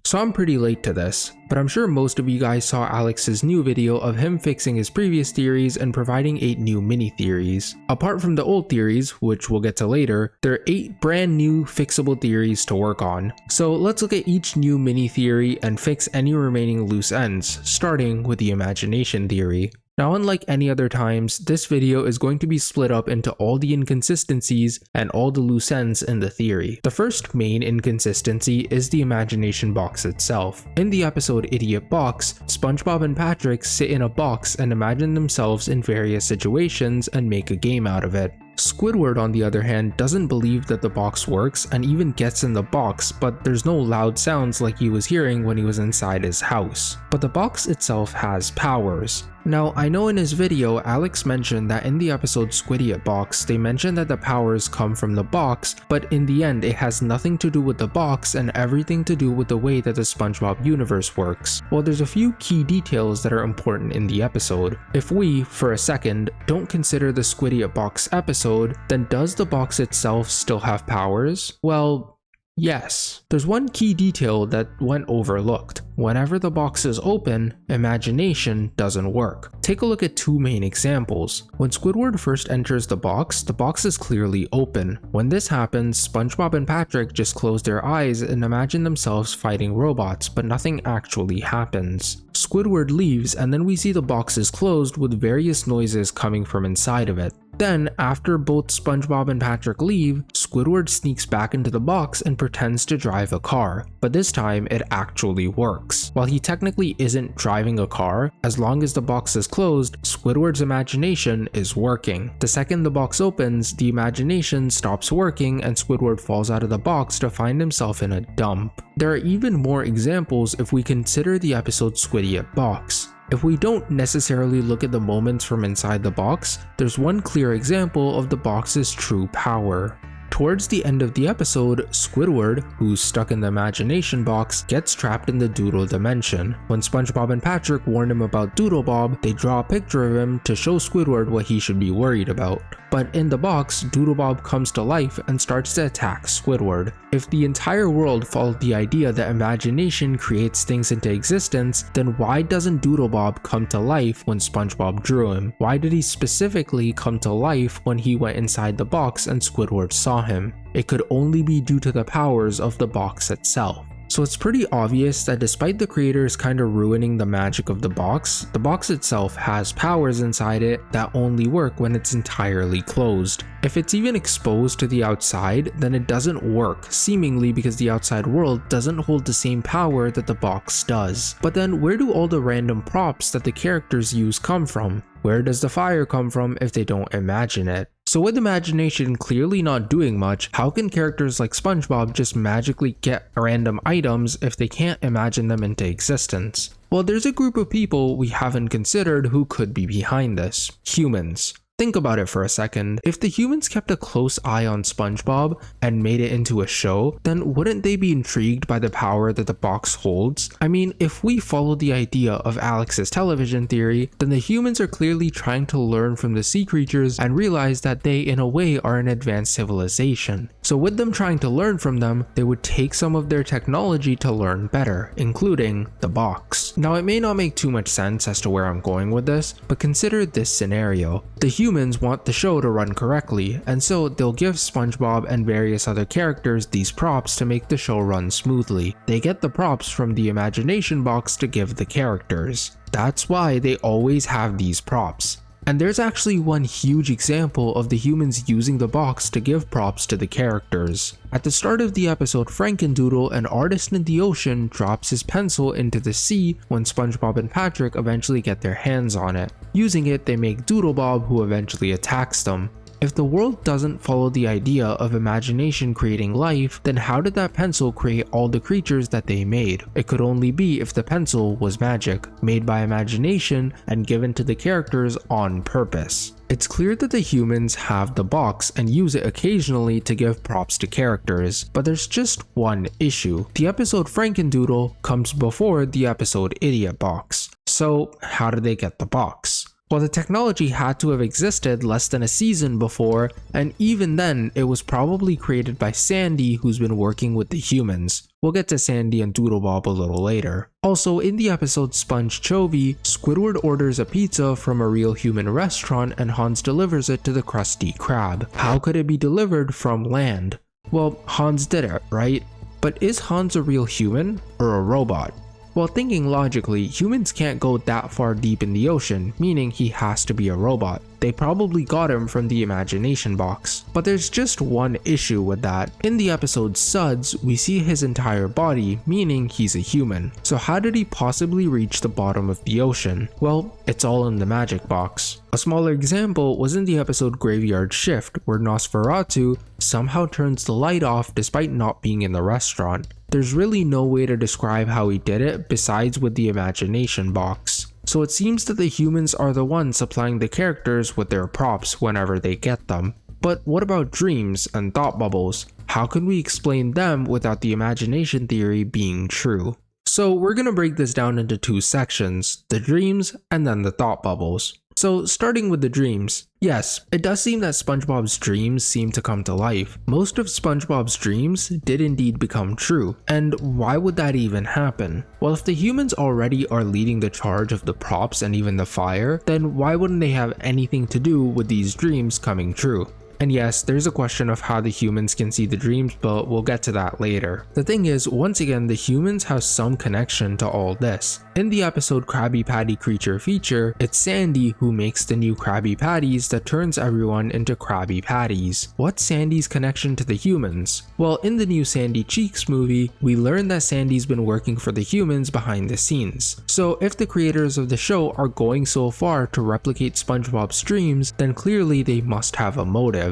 So I'm pretty late to this, but I'm sure most of you guys saw Alex's new video of him fixing his previous theories and providing 8 new mini theories. Apart from the old theories, which we'll get to later, there are 8 brand new fixable theories to work on. So let's look at each new mini theory and fix any remaining loose ends, starting with the imagination theory. Now, unlike any other times, this video is going to be split up into all the inconsistencies and all the loose ends in the theory. The first main inconsistency is the imagination box itself. In the episode Idiot Box, SpongeBob and Patrick sit in a box and imagine themselves in various situations and make a game out of it. Squidward, on the other hand, doesn't believe that the box works and even gets in the box, but there's no loud sounds like he was hearing when he was inside his house. But the box itself has powers. Now, I know in his video, Alex mentioned that in the episode Squidiot Box, they mentioned that the powers come from the box, but in the end, it has nothing to do with the box and everything to do with the way that the SpongeBob universe works. Well, there's a few key details that are important in the episode. If we, for a second, don't consider the Squidiot Box episode, then does the box itself still have powers? Well, yes. There's one key detail that went overlooked. Whenever the box is open, imagination doesn't work. Take a look at 2 main examples. When Squidward first enters the box is clearly open. When this happens, SpongeBob and Patrick just close their eyes and imagine themselves fighting robots, but nothing actually happens. Squidward leaves and then we see the box is closed with various noises coming from inside of it. Then, after both SpongeBob and Patrick leave, Squidward sneaks back into the box and pretends to drive a car, but this time it actually works. While he technically isn't driving a car, as long as the box is closed, Squidward's imagination is working. The second the box opens, the imagination stops working and Squidward falls out of the box to find himself in a dump. There are even more examples if we consider the episode Squidiot Box. If we don't necessarily look at the moments from inside the box, there's one clear example of the box's true power. Towards the end of the episode, Squidward, who's stuck in the imagination box, gets trapped in the Doodle dimension. When SpongeBob and Patrick warn him about DoodleBob, they draw a picture of him to show Squidward what he should be worried about. But in the box, DoodleBob comes to life and starts to attack Squidward. If the entire world followed the idea that imagination creates things into existence, then why doesn't DoodleBob come to life when SpongeBob drew him? Why did he specifically come to life when he went inside the box and Squidward saw him? It could only be due to the powers of the box itself. So it's pretty obvious that despite the creators kind of ruining the magic of the box itself has powers inside it that only work when it's entirely closed. If it's even exposed to the outside, then it doesn't work, seemingly because the outside world doesn't hold the same power that the box does. But then where do all the random props that the characters use come from? Where does the fire come from if they don't imagine it? So with imagination clearly not doing much, how can characters like SpongeBob just magically get random items if they can't imagine them into existence? Well, there's a group of people we haven't considered who could be behind this. Humans. Think about it for a second. If the humans kept a close eye on SpongeBob and made it into a show, then wouldn't they be intrigued by the power that the box holds? I mean, if we follow the idea of Alex's television theory, then the humans are clearly trying to learn from the sea creatures and realize that they in a way are an advanced civilization. So with them trying to learn from them, they would take some of their technology to learn better, including the box. Now it may not make too much sense as to where I'm going with this, but consider this scenario. The humans want the show to run correctly, and so they'll give SpongeBob and various other characters these props to make the show run smoothly. They get the props from the imagination box to give the characters. That's why they always have these props. And there's actually one huge example of the humans using the box to give props to the characters. At the start of the episode Frankendoodle, an artist in the ocean drops his pencil into the sea when SpongeBob and Patrick eventually get their hands on it. Using it, they make DoodleBob, who eventually attacks them. If the world doesn't follow the idea of imagination creating life, then how did that pencil create all the creatures that they made? It could only be if the pencil was magic, made by imagination and given to the characters on purpose. It's clear that the humans have the box and use it occasionally to give props to characters, but there's just one issue. The episode Frankendoodle comes before the episode Idiot Box. So how did they get the box? Well, the technology had to have existed less than a season before, and even then, it was probably created by Sandy, who's been working with the humans. We'll get to Sandy and DoodleBob a little later. Also, in the episode Sponge Chovy, Squidward orders a pizza from a real human restaurant and Hans delivers it to the Krusty Krab. How could it be delivered from land? Well, Hans did it, right? But is Hans a real human or a robot? Well, thinking logically, humans can't go that far deep in the ocean, meaning he has to be a robot. They probably got him from the imagination box. But there's just one issue with that. In the episode Suds, we see his entire body, meaning he's a human. So how did he possibly reach the bottom of the ocean? Well, it's all in the magic box. A smaller example was in the episode Graveyard Shift, where Nosferatu somehow turns the light off despite not being in the restaurant. There's really no way to describe how he did it besides with the imagination box. So it seems that the humans are the ones supplying the characters with their props whenever they get them. But what about dreams and thought bubbles? How can we explain them without the imagination theory being true? So we're gonna break this down into two sections, the dreams and then the thought bubbles. So starting with the dreams, yes, it does seem that SpongeBob's dreams seem to come to life. Most of SpongeBob's dreams did indeed become true, and why would that even happen? Well, if the humans already are leading the charge of the props and even the fire, then why wouldn't they have anything to do with these dreams coming true? And yes, there's a question of how the humans can see the dreams, but we'll get to that later. The thing is, once again, the humans have some connection to all this. In the episode Krabby Patty Creature Feature, it's Sandy who makes the new Krabby Patties that turns everyone into Krabby Patties. What's Sandy's connection to the humans? Well, in the new Sandy Cheeks movie, we learn that Sandy's been working for the humans behind the scenes. So if the creators of the show are going so far to replicate SpongeBob's dreams, then clearly they must have a motive.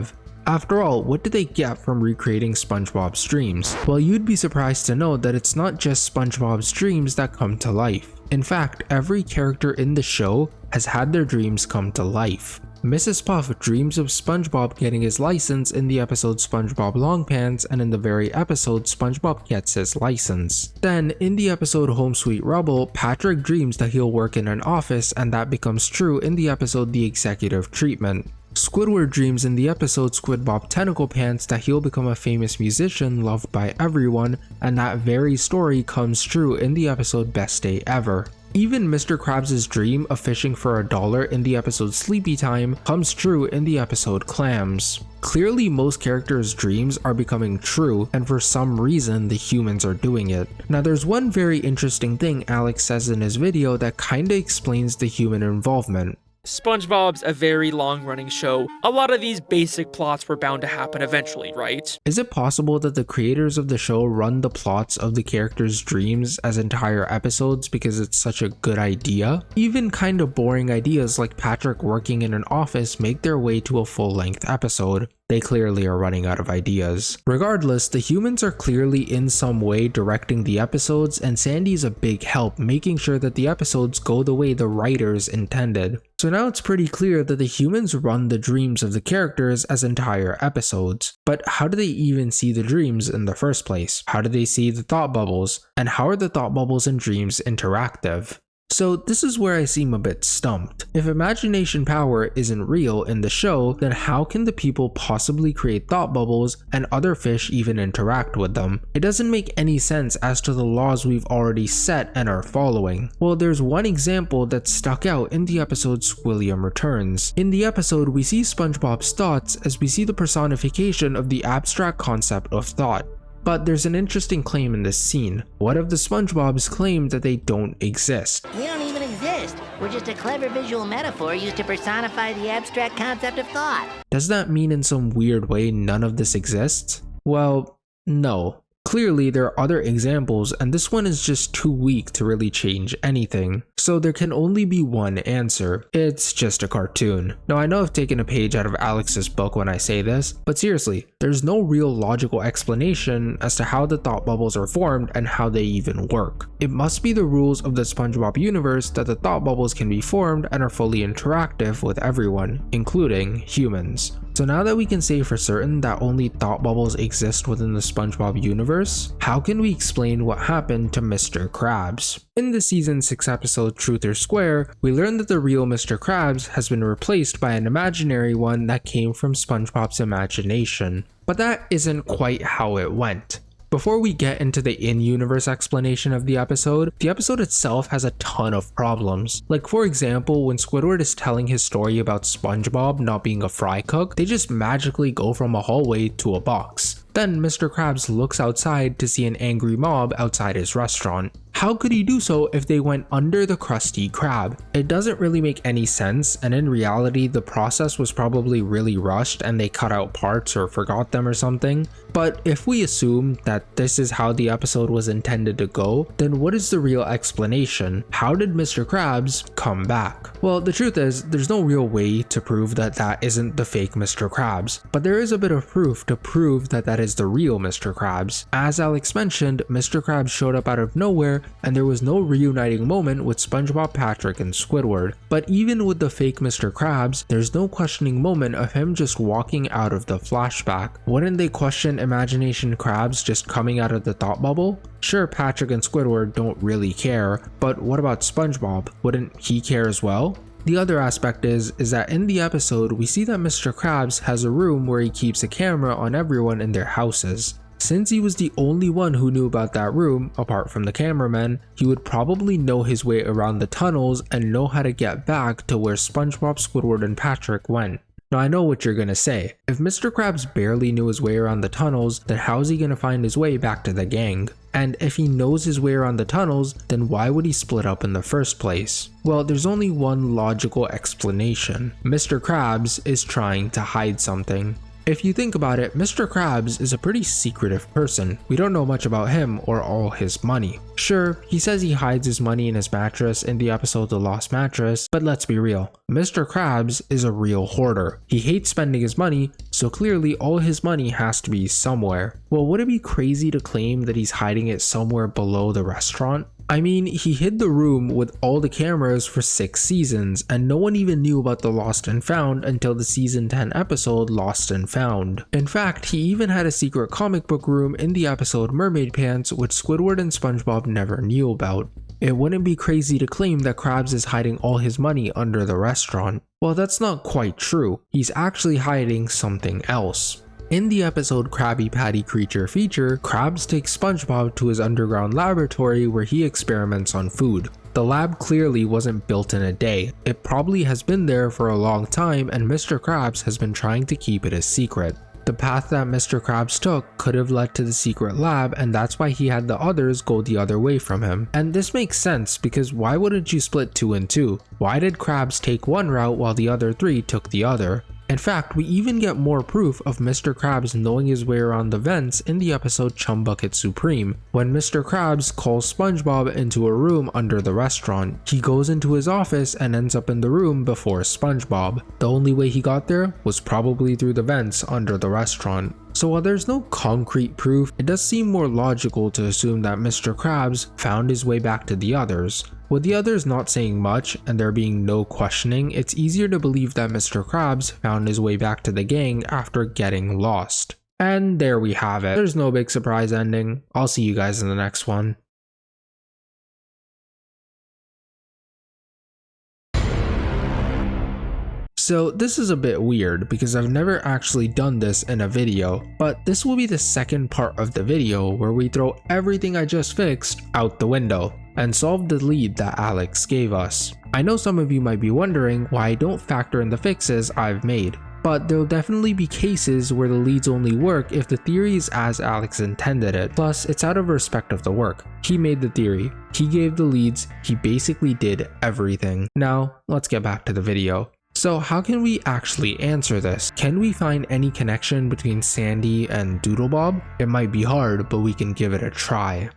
After all, what do they get from recreating SpongeBob's dreams? Well, you'd be surprised to know that it's not just SpongeBob's dreams that come to life. In fact, every character in the show has had their dreams come to life. Mrs. Puff dreams of SpongeBob getting his license in the episode SpongeBob Longpants, and in the very episode SpongeBob gets his license. Then, in the episode Home Sweet Rubble, Patrick dreams that he'll work in an office, and that becomes true in the episode The Executive Treatment. Squidward dreams in the episode SquidBob Tentacle Pants that he'll become a famous musician loved by everyone, and that very story comes true in the episode Best Day Ever. Even Mr. Krabs' dream of fishing for $1 in the episode Sleepy Time comes true in the episode Clams. Clearly, most characters' dreams are becoming true, and for some reason the humans are doing it. Now there's one very interesting thing Alex says in his video that kinda explains the human involvement. SpongeBob's a very long-running show. A lot of these basic plots were bound to happen eventually, right? Is it possible that the creators of the show run the plots of the characters' dreams as entire episodes because it's such a good idea? Even kind of boring ideas like Patrick working in an office make their way to a full-length episode. They clearly are running out of ideas. Regardless, the humans are clearly in some way directing the episodes, and Sandy's a big help making sure that the episodes go the way the writers intended. So now it's pretty clear that the humans run the dreams of the characters as entire episodes. But how do they even see the dreams in the first place? How do they see the thought bubbles? And how are the thought bubbles and dreams interactive? So this is where I seem a bit stumped. If imagination power isn't real in the show, then how can the people possibly create thought bubbles and other fish even interact with them? It doesn't make any sense as to the laws we've already set and are following. Well, there's one example that stuck out in the episode Squilliam Returns. In the episode, we see SpongeBob's thoughts as we see the personification of the abstract concept of thought. But there's an interesting claim in this scene. What if the SpongeBobs claim that they don't exist? We don't even exist. We're just a clever visual metaphor used to personify the abstract concept of thought. Does that mean in some weird way none of this exists? Well, no. Clearly, there are other examples, and this one is just too weak to really change anything. So there can only be one answer. It's just a cartoon. Now, I know I've taken a page out of Alex's book when I say this, but seriously, there's no real logical explanation as to how the thought bubbles are formed and how they even work. It must be the rules of the SpongeBob universe that the thought bubbles can be formed and are fully interactive with everyone, including humans. So now that we can say for certain that only thought bubbles exist within the SpongeBob universe, how can we explain what happened to Mr. Krabs? In the season 6 episode Truth or Square, we learn that the real Mr. Krabs has been replaced by an imaginary one that came from SpongeBob's imagination. But that isn't quite how it went. Before we get into the in-universe explanation of the episode itself has a ton of problems. Like for example, when Squidward is telling his story about SpongeBob not being a fry cook, they just magically go from a hallway to a box. Then Mr. Krabs looks outside to see an angry mob outside his restaurant. How could he do so if they went under the Krusty Krab? It doesn't really make any sense, and in reality the process was probably really rushed and they cut out parts or forgot them or something. But if we assume that this is how the episode was intended to go, then what is the real explanation? How did Mr. Krabs come back? Well, the truth is, there's no real way to prove that that isn't the fake Mr. Krabs, but there is a bit of proof to prove that that is the real Mr. Krabs. As Alex mentioned, Mr. Krabs showed up out of nowhere and there was no reuniting moment with SpongeBob, Patrick, and Squidward. But even with the fake Mr. Krabs, there's no questioning moment of him just walking out of the flashback. Wouldn't they question Imagination Krabs just coming out of the thought bubble? Sure, Patrick and Squidward don't really care, but what about SpongeBob? Wouldn't he care as well? The other aspect is that in the episode, we see that Mr. Krabs has a room where he keeps a camera on everyone in their houses. Since he was the only one who knew about that room, apart from the cameraman, he would probably know his way around the tunnels and know how to get back to where SpongeBob, Squidward, and Patrick went. Now I know what you're gonna say. If Mr. Krabs barely knew his way around the tunnels, then how's he gonna find his way back to the gang? And if he knows his way around the tunnels, then why would he split up in the first place? Well, there's only one logical explanation. Mr. Krabs is trying to hide something. If you think about it, Mr. Krabs is a pretty secretive person. We don't know much about him or all his money. Sure, he says he hides his money in his mattress in the episode The Lost Mattress, but let's be real. Mr. Krabs is a real hoarder. He hates spending his money, so clearly all his money has to be somewhere. Well, would it be crazy to claim that he's hiding it somewhere below the restaurant? I mean, he hid the room with all the cameras for 6 seasons, and no one even knew about the Lost and Found until the season 10 episode Lost and Found. In fact, he even had a secret comic book room in the episode Mermaid Pants, which Squidward and SpongeBob never knew about. It wouldn't be crazy to claim that Krabs is hiding all his money under the restaurant. Well, that's not quite true. He's actually hiding something else. In the episode Krabby Patty Creature Feature, Krabs takes SpongeBob to his underground laboratory where he experiments on food. The lab clearly wasn't built in a day. It probably has been there for a long time and Mr. Krabs has been trying to keep it a secret. The path that Mr. Krabs took could have led to the secret lab, and that's why he had the others go the other way from him. And this makes sense because why wouldn't you split 2 and 2? Why did Krabs take one route while the other 3 took the other? In fact, we even get more proof of Mr. Krabs knowing his way around the vents in the episode Chum Bucket Supreme, when Mr. Krabs calls SpongeBob into a room under the restaurant. He goes into his office and ends up in the room before SpongeBob. The only way he got there was probably through the vents under the restaurant. So while there's no concrete proof, it does seem more logical to assume that Mr. Krabs found his way back to the others. With the others not saying much and there being no questioning, it's easier to believe that Mr. Krabs found his way back to the gang after getting lost. And there we have it. There's no big surprise ending. I'll see you guys in the next one. So this is a bit weird because I've never actually done this in a video, but this will be the second part of the video where we throw everything I just fixed out the window and solve the lead that Alex gave us. I know some of you might be wondering why I don't factor in the fixes I've made, but there'll definitely be cases where the leads only work if the theory is as Alex intended it. Plus, it's out of respect of the work. He made the theory, he gave the leads, he basically did everything. Now, let's get back to the video. So how can we actually answer this? Can we find any connection between Sandy and DoodleBob? It might be hard, but we can give it a try.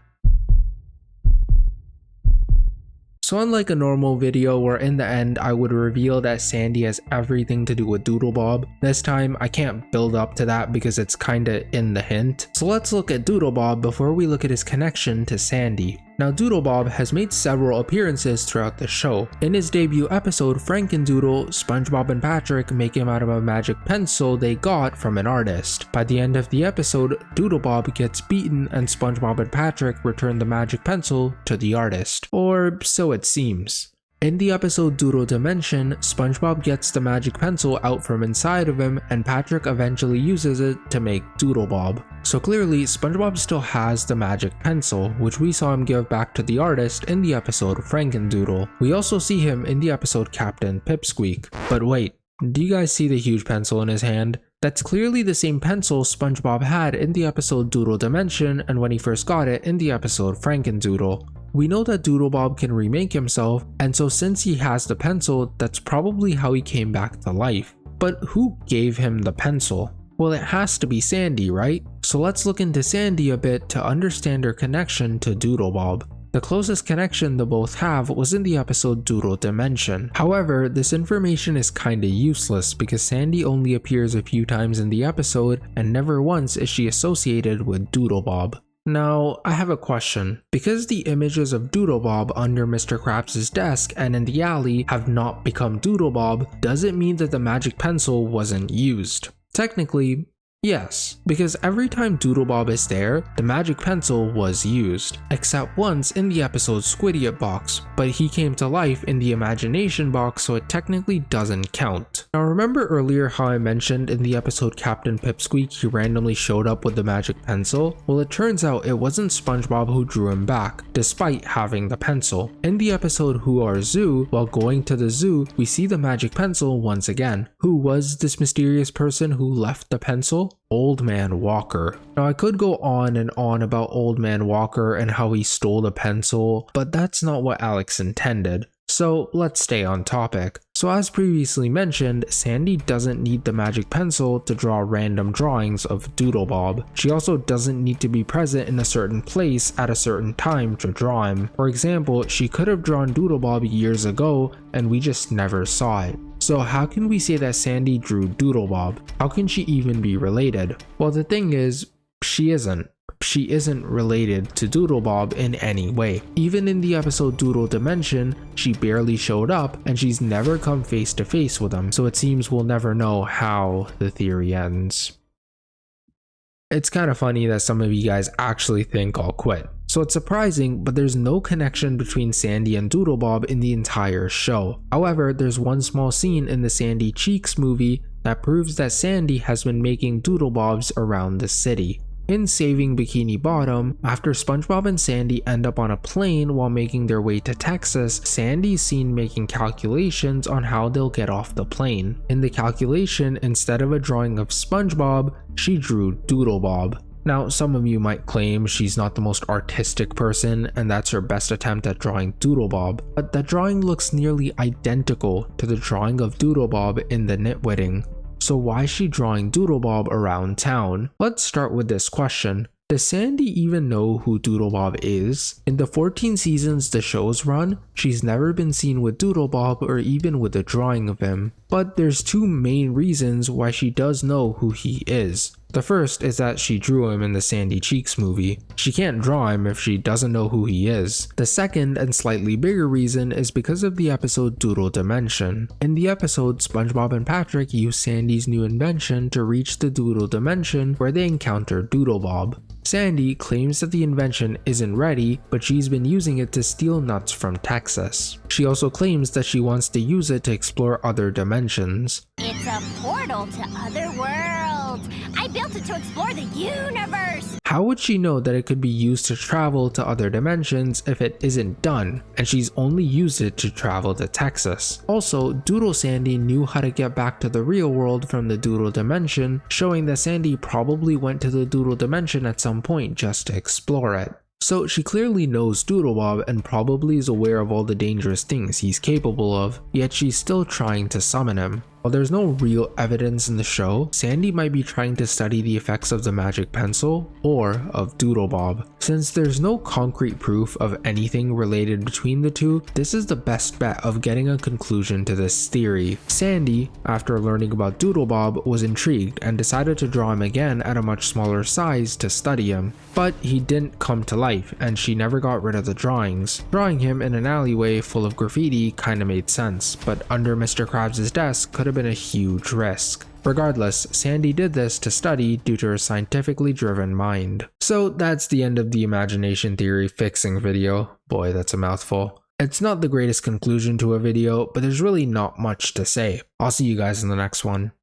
So unlike a normal video where in the end I would reveal that Sandy has everything to do with DoodleBob, this time I can't build up to that because it's kinda in the hint. So let's look at DoodleBob before we look at his connection to Sandy. Now DoodleBob has made several appearances throughout the show. In his debut episode Frankendoodle, SpongeBob and Patrick make him out of a magic pencil they got from an artist. By the end of the episode, DoodleBob gets beaten and SpongeBob and Patrick return the magic pencil to the artist. Or so it seems. In the episode Doodle Dimension, SpongeBob gets the magic pencil out from inside of him and Patrick eventually uses it to make DoodleBob. So clearly, SpongeBob still has the magic pencil, which we saw him give back to the artist in the episode Frankendoodle. We also see him in the episode Captain Pipsqueak. But wait, do you guys see the huge pencil in his hand? That's clearly the same pencil SpongeBob had in the episode Doodle Dimension and when he first got it in the episode Frankendoodle. We know that DoodleBob can remake himself, and so since he has the pencil, that's probably how he came back to life. But who gave him the pencil? Well, it has to be Sandy, right? So let's look into Sandy a bit to understand her connection to DoodleBob. The closest connection the both have was in the episode Doodle Dimension. However, this information is kinda useless because Sandy only appears a few times in the episode and never once is she associated with DoodleBob. Now, I have a question. Because the images of DoodleBob under Mr. Krabs' desk and in the alley have not become DoodleBob, does it mean that the magic pencil wasn't used? Technically, yes, because every time DoodleBob is there, the magic pencil was used, except once in the episode Squidiot box, but he came to life in the imagination box, so it technically doesn't count. Now remember earlier how I mentioned in the episode Captain Pipsqueak he randomly showed up with the magic pencil? Well, it turns out it wasn't SpongeBob who drew him back, despite having the pencil. In the episode Who Are Zoo, while going to the zoo, we see the magic pencil once again. Who was this mysterious person who left the pencil? Old Man Walker. Now I could go on and on about Old Man Walker and how he stole the pencil, but that's not what Alex intended. So let's stay on topic. So as previously mentioned, Sandy doesn't need the magic pencil to draw random drawings of DoodleBob. She also doesn't need to be present in a certain place at a certain time to draw him. For example, she could have drawn DoodleBob years ago and we just never saw it. So how can we say that Sandy drew DoodleBob? How can she even be related? Well, the thing is, she isn't. She isn't related to DoodleBob in any way. Even in the episode Doodle Dimension, she barely showed up and she's never come face to face with him, so it seems we'll never know how the theory ends. It's kind of funny that some of you guys actually think I'll quit. So it's surprising, but there's no connection between Sandy and DoodleBob in the entire show. However, there's one small scene in the Sandy Cheeks movie that proves that Sandy has been making DoodleBobs around the city. In Saving Bikini Bottom, after SpongeBob and Sandy end up on a plane while making their way to Texas, Sandy's seen making calculations on how they'll get off the plane. In the calculation, instead of a drawing of SpongeBob, she drew DoodleBob. Now, some of you might claim she's not the most artistic person and that's her best attempt at drawing DoodleBob, but that drawing looks nearly identical to the drawing of DoodleBob in the Nitwitting. So why is she drawing DoodleBob around town? Let's start with this question. Does Sandy even know who DoodleBob is? In the 14 seasons the show's run, she's never been seen with DoodleBob or even with a drawing of him. But there's two main reasons why she does know who he is. The first is that she drew him in the Sandy Cheeks movie. She can't draw him if she doesn't know who he is. The second and slightly bigger reason is because of the episode Doodle Dimension. In the episode, SpongeBob and Patrick use Sandy's new invention to reach the Doodle Dimension where they encounter DoodleBob. Sandy claims that the invention isn't ready, but she's been using it to steal nuts from Texas. She also claims that she wants to use it to explore other dimensions. It's a portal to other worlds. I built it to explore the universe. How would she know that it could be used to travel to other dimensions if it isn't done, and she's only used it to travel to Texas? Also, Doodle Sandy knew how to get back to the real world from the Doodle Dimension, showing that Sandy probably went to the Doodle Dimension at some point just to explore it. So she clearly knows DoodleBob and probably is aware of all the dangerous things he's capable of, yet she's still trying to summon him. While there's no real evidence in the show, Sandy might be trying to study the effects of the magic pencil or of DoodleBob. Since there's no concrete proof of anything related between the two, this is the best bet of getting a conclusion to this theory. Sandy, after learning about DoodleBob, was intrigued and decided to draw him again at a much smaller size to study him. But he didn't come to life and she never got rid of the drawings. Drawing him in an alleyway full of graffiti kinda made sense, but under Mr. Krabs' desk could have been a huge risk. Regardless, Sandy did this to study due to her scientifically driven mind. So that's the end of the imagination theory fixing video. Boy, that's a mouthful. It's not the greatest conclusion to a video, but there's really not much to say. I'll see you guys in the next one.